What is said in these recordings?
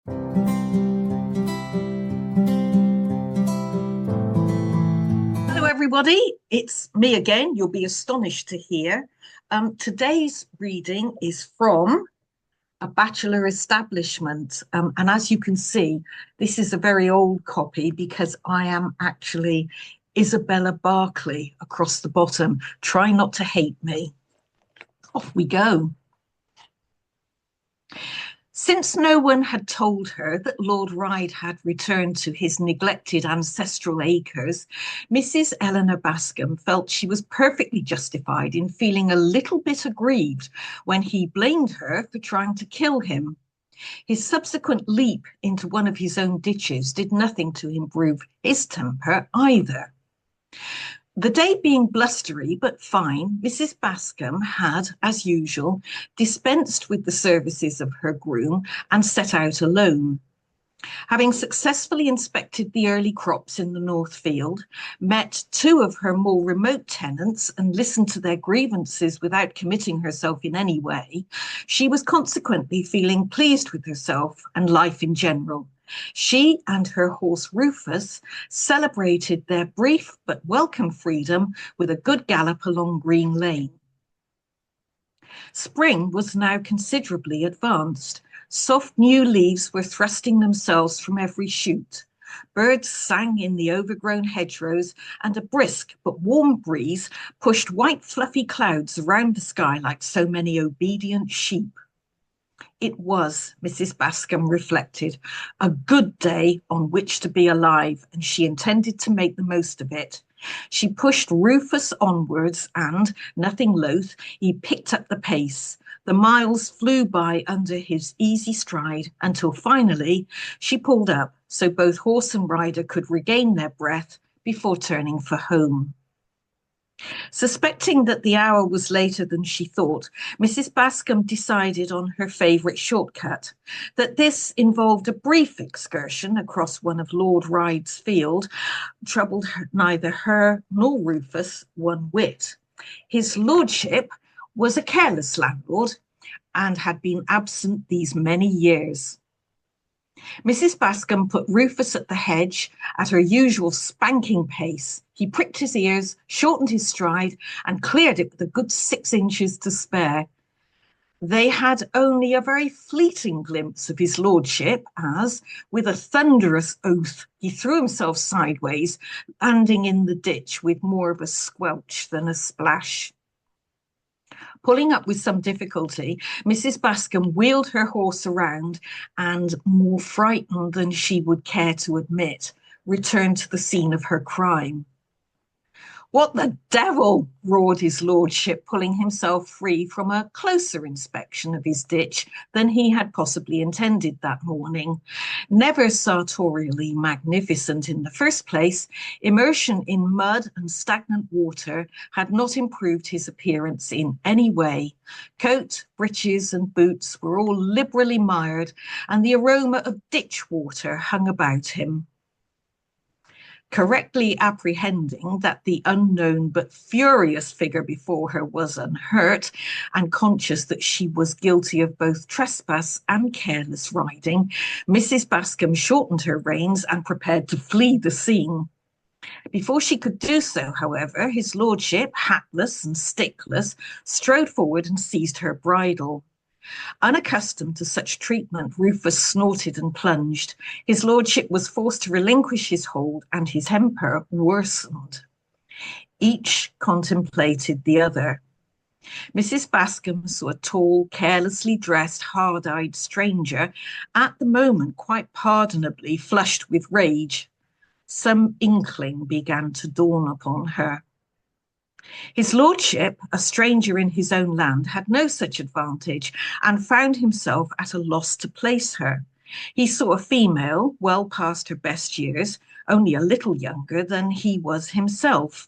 Hello, everybody. It's me again. You'll be astonished to hear. Today's reading is from A Bachelor Establishment. And as you can see, this is a very old copy because I am actually Isabella Barclay across the bottom. Try not to hate me. Off we go. Since no one had told her that Lord Ryde had returned to his neglected ancestral acres, Mrs. Elinor Bascombe felt she was perfectly justified in feeling a little bit aggrieved when he blamed her for trying to kill him. His subsequent leap into one of his own ditches did nothing to improve his temper either. The day being blustery but fine, Mrs. Bascombe had, as usual, dispensed with the services of her groom and set out alone. Having successfully inspected the early crops in the North Field, met two of her more remote tenants and listened to their grievances without committing herself in any way, she was consequently feeling pleased with herself and life in general. She and her horse Rufus celebrated their brief but welcome freedom with a good gallop along Green Lane. Spring was now considerably advanced. Soft new leaves were thrusting themselves from every shoot. Birds sang in the overgrown hedgerows, and a brisk but warm breeze pushed white fluffy clouds around the sky like so many obedient sheep. It was, Mrs. Bascombe reflected, a good day on which to be alive, and she intended to make the most of it. She pushed Rufus onwards and, nothing loath, he picked up the pace. The miles flew by under his easy stride until finally she pulled up so both horse and rider could regain their breath before turning for home. Suspecting that the hour was later than she thought, Mrs. Bascombe decided on her favourite shortcut. That this involved a brief excursion across one of Lord Ryde's fields troubled neither her nor Rufus one whit. His lordship was a careless landlord and had been absent these many years. Mrs. Bascombe put Rufus at the hedge at her usual spanking pace. He pricked his ears, shortened his stride, and cleared it with a good 6 inches to spare. They had only a very fleeting glimpse of his lordship as, with a thunderous oath, he threw himself sideways, landing in the ditch with more of a squelch than a splash. Pulling up with some difficulty, Mrs. Bascombe wheeled her horse around and, more frightened than she would care to admit, returned to the scene of her crime. "What the devil!" roared his lordship, pulling himself free from a closer inspection of his ditch than he had possibly intended that morning. Never sartorially magnificent in the first place, immersion in mud and stagnant water had not improved his appearance in any way. Coat, breeches, and boots were all liberally mired, and the aroma of ditch water hung about him. Correctly apprehending that the unknown but furious figure before her was unhurt, and conscious that she was guilty of both trespass and careless riding, Mrs. Bascombe shortened her reins and prepared to flee the scene. Before she could do so, however, his lordship, hatless and stickless, strode forward and seized her bridle. Unaccustomed to such treatment, Rufus snorted and plunged. His lordship was forced to relinquish his hold, and his temper worsened. Each contemplated the other. Mrs. Bascombe saw a tall, carelessly dressed, hard-eyed stranger, at the moment quite pardonably flushed with rage. Some inkling began to dawn upon her. His lordship, a stranger in his own land, had no such advantage and found himself at a loss to place her. He saw a female, well past her best years, only a little younger than he was himself.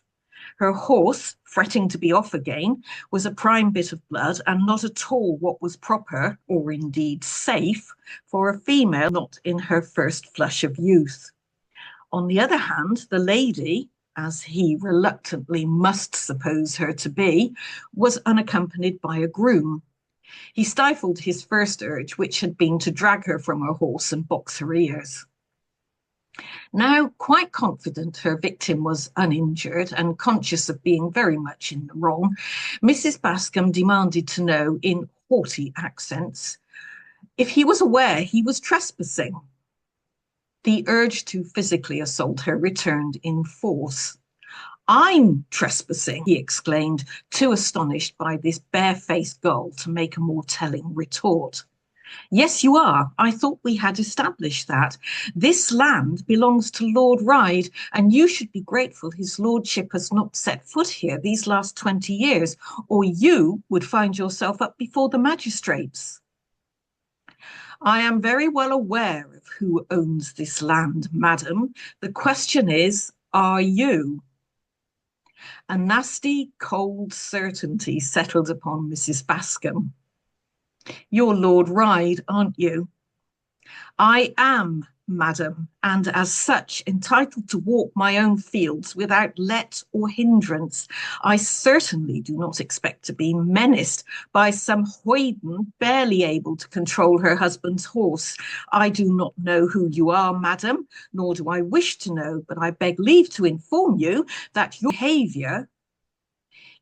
Her horse, fretting to be off again, was a prime bit of blood and not at all what was proper, or indeed safe, for a female not in her first flush of youth. On the other hand, the lady, as he reluctantly must suppose her to be, was unaccompanied by a groom. He stifled his first urge, which had been to drag her from her horse and box her ears. Now, quite confident her victim was uninjured and conscious of being very much in the wrong, Mrs. Bascombe demanded to know in haughty accents if he was aware he was trespassing. The urge to physically assault her returned in force. "I'm trespassing," he exclaimed, too astonished by this barefaced gull to make a more telling retort. "Yes, you are. I thought we had established that. This land belongs to Lord Ryde, and you should be grateful his lordship has not set foot here these last 20 years, or you would find yourself up before the magistrates." "I am very well aware of who owns this land, madam. The question is, are you?" A nasty, cold certainty settled upon Mrs. Bascombe. "You're Lord Ryde, aren't you?" "I am, madam, and as such entitled to walk my own fields without let or hindrance. I certainly do not expect to be menaced by some hoyden barely able to control her husband's horse. I do not know who you are, madam, nor do I wish to know, but I beg leave to inform you that your behaviour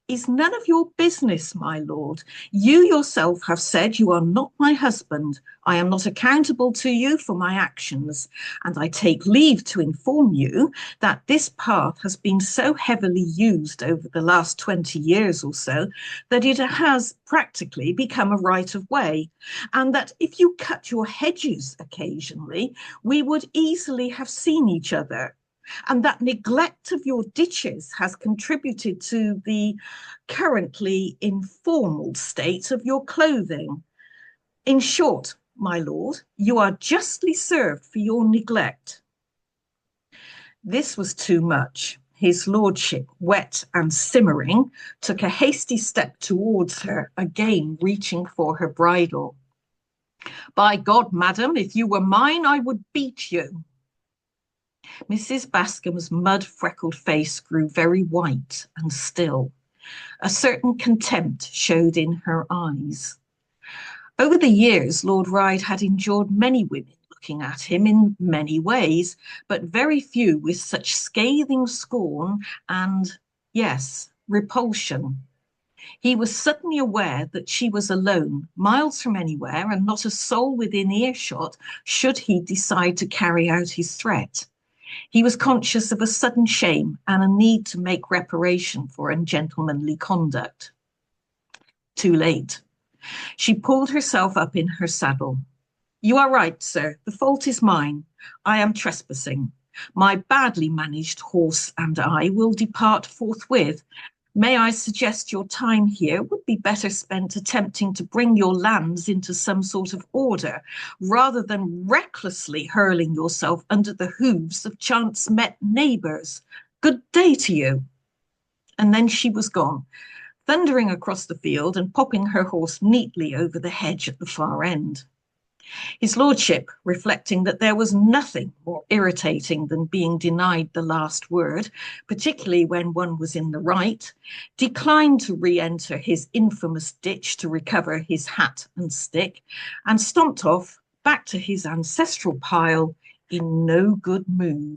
is none of your business, my lord. You yourself have said you are not my husband. I am not accountable to you for my actions, and I take leave to inform you that this path has been so heavily used over the last 20 years or so that it has practically become a right of way, and that if you cut your hedges occasionally, we would easily have seen each other, and that neglect of your ditches has contributed to the currently informal state of your clothing. In short, my lord, you are justly served for your neglect." This was too much. His lordship, wet and simmering, took a hasty step towards her, again reaching for her bridle. "By God, madam, if you were mine, I would beat you." Mrs. Bascombe's mud-freckled face grew very white and still. A certain contempt showed in her eyes. Over the years, Lord Ryde had endured many women looking at him in many ways, but very few with such scathing scorn and, yes, repulsion. He was suddenly aware that she was alone, miles from anywhere, and not a soul within earshot should he decide to carry out his threat. He was conscious of a sudden shame and a need to make reparation for ungentlemanly conduct. Too late. She pulled herself up in her saddle. "You are right, sir. The fault is mine. I am trespassing. My badly managed horse and I will depart forthwith. May I suggest your time here would be better spent attempting to bring your lands into some sort of order, rather than recklessly hurling yourself under the hooves of chance-met neighbours. Good day to you." And then she was gone, thundering across the field and popping her horse neatly over the hedge at the far end. His lordship, reflecting that there was nothing more irritating than being denied the last word, particularly when one was in the right, declined to re-enter his infamous ditch to recover his hat and stick, and stomped off back to his ancestral pile in no good mood.